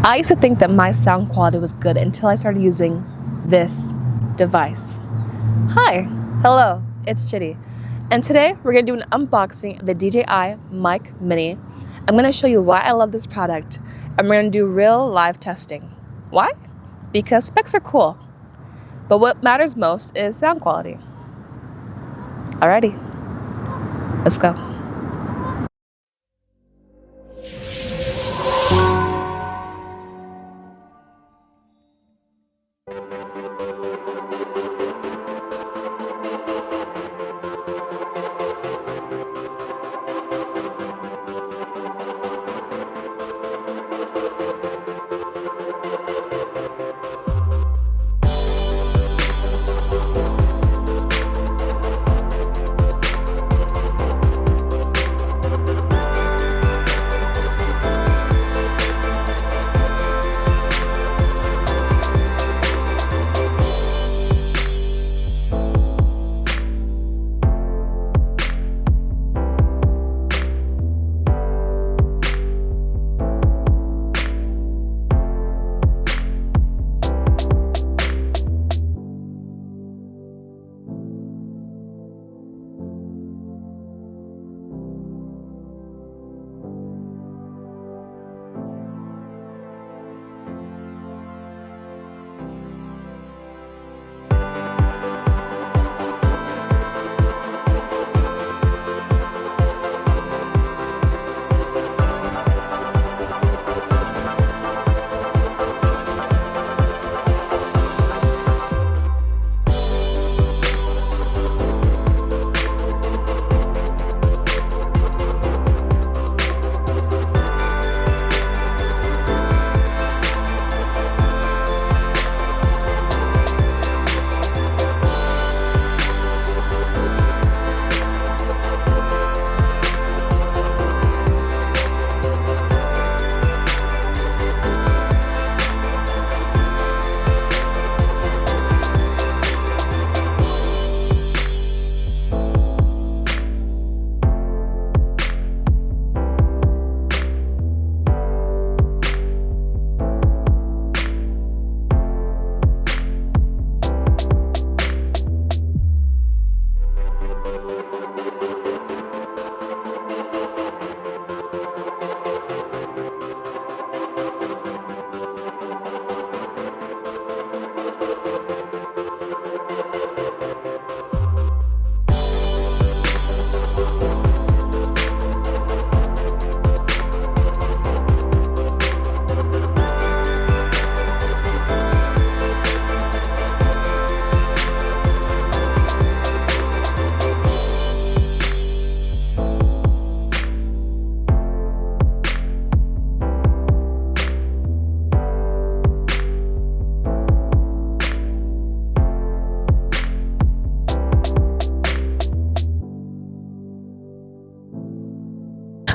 I used to think that my sound quality was good until I started using this device. Hi, hello, it's Chitty. And today we're gonna do an unboxing of the DJI Mic Mini. I'm gonna show you why I love this product, and we're gonna do real live testing. Why? Because specs are cool, but what matters most is sound quality. Alrighty, let's go.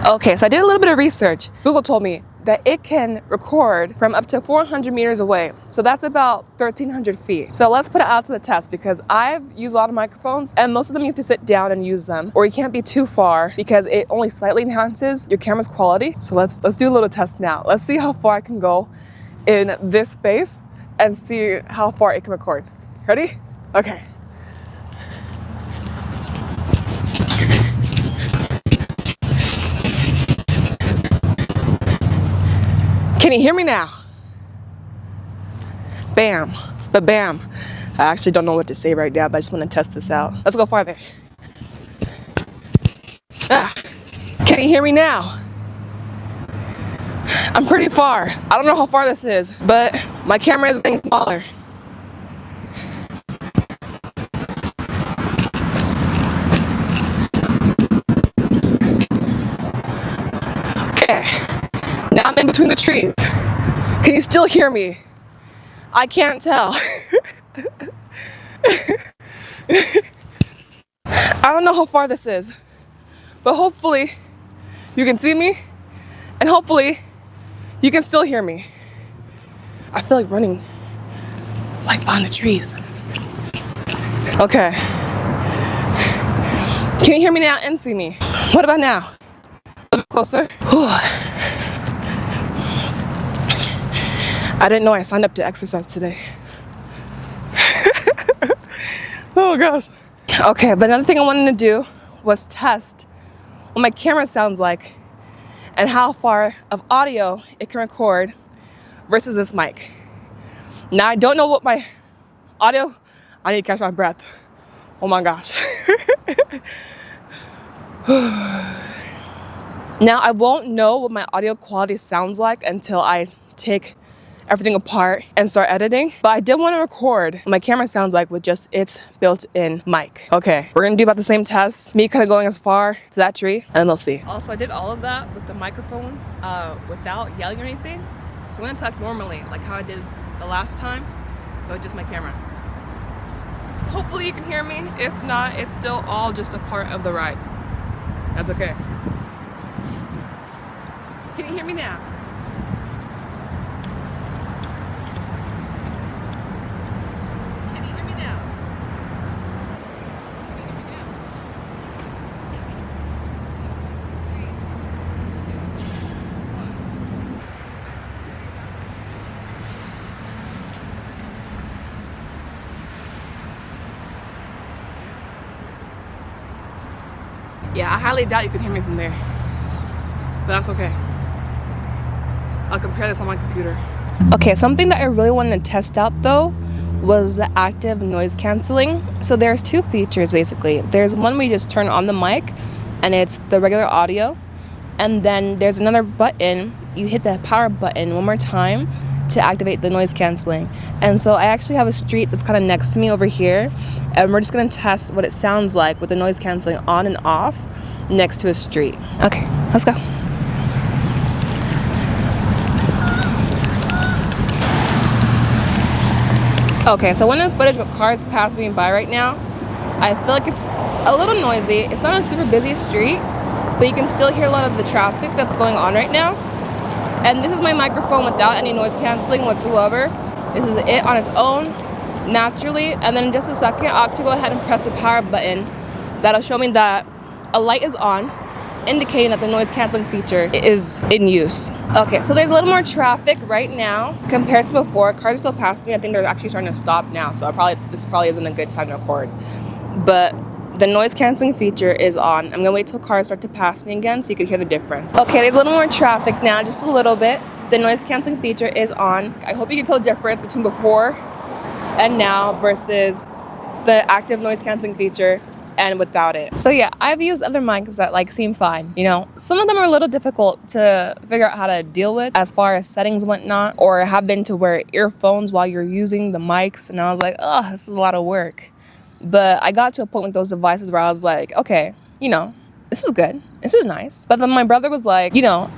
Okay, so I did a little bit of research. Google told me that it can record from up to 400 meters away. So that's about 1,300 feet. So let's put it out to the test because I've used a lot of microphones and most of them you have to sit down and use them, or you can't be too far because it only slightly enhances your camera's quality. So let's do a little test now. Let's see how far I can go in this space and see how far it can record. Ready? Okay. Can you hear me now? Bam, ba-bam. I actually don't know what to say right now, but I just want to test this out. Let's go farther. Can you hear me now? I'm pretty far. I don't know how far this is, but my camera is getting smaller. Okay, now I'm in between the trees. Can you still hear me? I can't tell. I don't know how far this is, but hopefully you can see me and hopefully you can still hear me. I feel like running like behind the trees. Okay. Can you hear me now and see me? What about now? A little closer. Whew. I didn't know I signed up to exercise today. Oh gosh. Okay, but another thing I wanted to do was test what my camera sounds like and how far of audio it can record versus this mic. Now I don't know what my audio, I need to catch my breath. Oh my gosh. Now I won't know what my audio quality sounds like until I take everything apart and start editing. But I did want to record what my camera sounds like with just its built-in mic. Okay, we're gonna do about the same test. Me kind of going as far to that tree and then we'll see. Also, I did all of that with the microphone without yelling or anything. So I'm gonna talk normally, like how I did the last time, but with just my camera. Hopefully you can hear me. If not, it's still all just a part of the ride. That's okay. Can you hear me now? Can you hear me now? Can you hear me now? Testing. 3, 2, 1. Yeah, I highly doubt you can hear me from there. But that's okay. I'll compare this on my computer. Okay, something that I really wanted to test out though was the active noise canceling. So there's two features basically. There's one where you just turn on the mic and it's the regular audio. And then there's another button, you hit the power button one more time to activate the noise canceling. And so I actually have a street that's kind of next to me over here, and we're just gonna test what it sounds like with the noise canceling on and off next to a street. Okay, let's go. Okay, so when the footage with cars passing me by right now, I feel like it's a little noisy. It's not a super busy street, but you can still hear a lot of the traffic that's going on right now. And this is my microphone without any noise canceling whatsoever. This is it on its own, naturally. And then in just a second, I'll actually go ahead and press the power button. That'll show me that a light is on, indicating that the noise canceling feature is in use. Okay, so there's a little more traffic right now compared to before. Cars are still passing me. I think they're actually starting to stop now, so this probably isn't a good time to record. But the noise canceling feature is on. I'm gonna wait till cars start to pass me again so you can hear the difference. Okay, there's a little more traffic now, just a little bit. The noise canceling feature is on. I hope you can tell the difference between before and now versus the active noise canceling feature and without it. So yeah, I've used other mics that seem fine. You know, some of them are a little difficult to figure out how to deal with as far as settings and whatnot, or have been to wear earphones while you're using the mics, and I was like, oh, this is a lot of work. But I got to a point with those devices where I was like, okay, you know, this is good. This is nice. But then my brother was like, you know,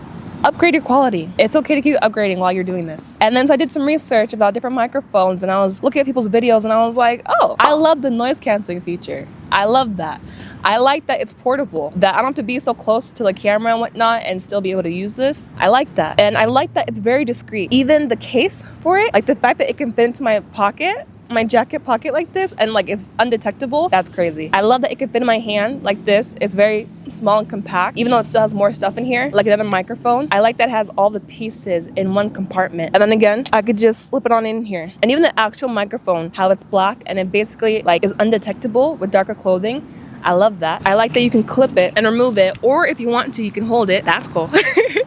upgrade your quality. It's okay to keep upgrading while you're doing this. And then so I did some research about different microphones, and I was looking at people's videos, and I was like, oh, I love the noise canceling feature. I love that. I like that it's portable, that I don't have to be so close to the camera and whatnot and still be able to use this. I like that. And I like that it's very discreet. Even the case for it, like the fact that it can fit into my pocket, my jacket pocket like this, and it's undetectable, that's crazy. I love that it can fit in my hand like this. It's very small and compact, even though it still has more stuff in here, like another microphone. I like that it has all the pieces in one compartment. And then again, I could just slip it on in here. And even the actual microphone, how it's black and it basically is undetectable with darker clothing. I love that. I like that you can clip it and remove it, or if you want to, you can hold it. That's cool.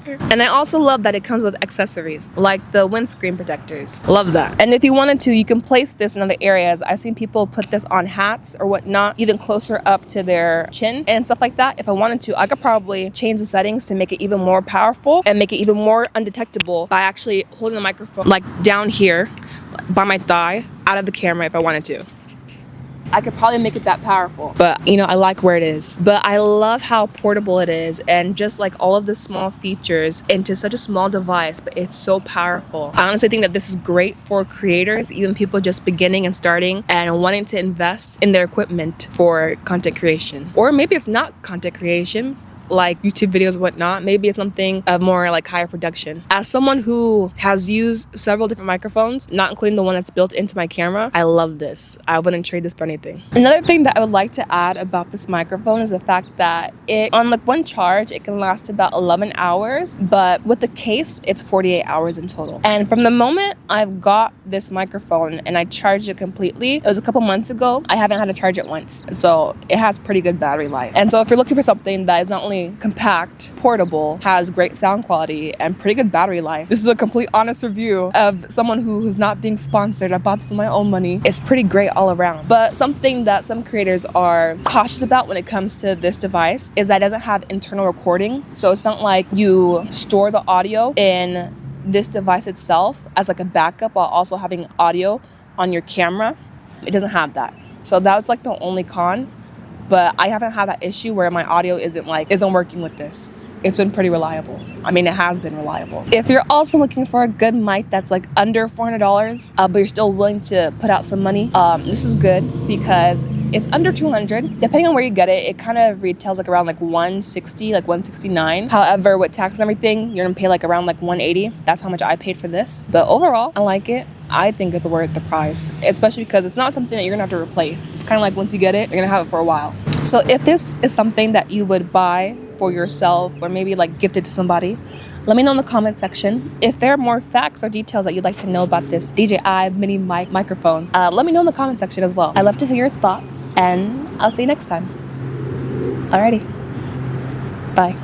And I also love that it comes with accessories, like the windscreen protectors. Love that. And if you wanted to, you can place this in other areas. I've seen people put this on hats or whatnot, even closer up to their chin and stuff like that. If I wanted to, I could probably change the settings to make it even more powerful and make it even more undetectable by actually holding the microphone down here by my thigh out of the camera if I wanted to. I could probably make it that powerful, but you know, I like where it is. But I love how portable it is, and just all of the small features into such a small device, but it's so powerful. I honestly think that this is great for creators, even people just beginning and starting and wanting to invest in their equipment for content creation. Or maybe it's not content creation. like YouTube videos and whatnot. Maybe it's something of more like higher production. As someone who has used several different microphones, not including the one that's built into my camera, I love this. I wouldn't trade this for anything. Another thing that I would like to add about this microphone is the fact that it, on like one charge, it can last about 11 hours, but with the case, it's 48 hours in total. And from the moment I've got this microphone and I charged it completely, it was a couple months ago, I haven't had to charge it once. So it has pretty good battery life. And so if you're looking for something that is not only compact, portable, has great sound quality, and pretty good battery life, this is a complete honest review of someone who is not being sponsored. I bought this with my own money. It's pretty great all around. But something that some creators are cautious about when it comes to this device is that it doesn't have internal recording. So it's not like you store the audio in this device itself as like a backup while also having audio on your camera. It doesn't have that. So that's like the only con. But I haven't had that issue where my audio isn't working with this. It's been pretty reliable. I mean, it has been reliable. If you're also looking for a good mic that's like under $400, but you're still willing to put out some money, this is good because it's under $200. Depending on where you get it, it kind of retails like around like $160, like $169. However, with tax and everything, you're gonna pay like around like $180. That's how much I paid for this. But overall, I like it. I think it's worth the price, especially because it's not something that you're gonna have to replace. It's kind of like once you get it, you're gonna have it for a while. So if this is something that you would buy for yourself or maybe like gift it to somebody, let me know in the comment section. If there are more facts or details that you'd like to know about this DJI Mini mic microphone, let me know in the comment section as well. I'd love to hear your thoughts, and I'll see you next time. Alrighty, bye.